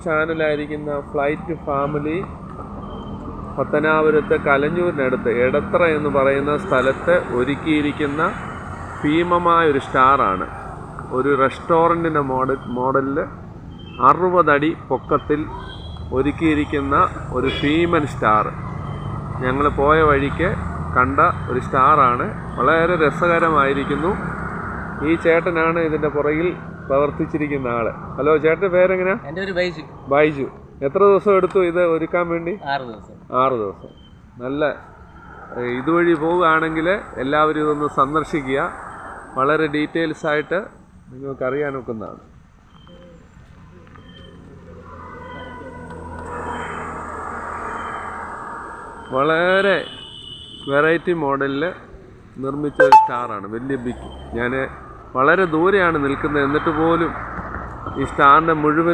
ചാനലായിരിക്കുന്ന flight family പത്തനാപുരത്ത് കലഞ്ഞൂരിനടുത്ത് എടത്ര എന്ന് പറയുന്ന സ്ഥലത്ത് ഒരുക്കിയിരിക്കുന്ന ഭീമമായൊരു സ്റ്റാറാണ്. ഒരു റെസ്റ്റോറൻറ്റിൻ്റെ മോഡലിൽ 60 അടി പൊക്കത്തിൽ ഒരുക്കിയിരിക്കുന്ന ഒരു ഭീമൻ സ്റ്റാർ. ഞങ്ങൾ പോയ വഴിക്ക് കണ്ട ഒരു സ്റ്റാറാണ്. വളരെ രസകരമായിരിക്കുന്നു. ഈ ചേട്ടനാണ് ഇതിൻ്റെ പുറകിൽ പ്രവർത്തിച്ചിരിക്കുന്ന ആള്. ഹലോ, ചേട്ടൻ്റെ പേരെങ്ങനെയാ? എൻ്റെ പേര് ബൈജു. ബൈജു. എത്ര ദിവസം എടുത്തു ഇത് ഒരുക്കാൻ വേണ്ടി? 6 ദിവസം. 6 ദിവസം. നല്ല ഇതുവഴി പോവുകയാണെങ്കിൽ എല്ലാവരും ഇതൊന്ന് സന്ദർശിക്കുക. വളരെ ഡീറ്റെയിൽസ് ആയിട്ട് നിങ്ങൾക്ക് അറിയാൻ ഒക്കുന്നതാണ്. വളരെ വെറൈറ്റി മോഡലിൽ നിർമ്മിച്ച ഒരു സ്റ്റാറാണ്. വലിയ ബിഗ്. ഞാൻ വളരെ ദൂരെയാണ് നിൽക്കുന്നത്, എന്നിട്ട് പോലും ഈ സ്റ്റാറിൻ്റെ മുഴുവനും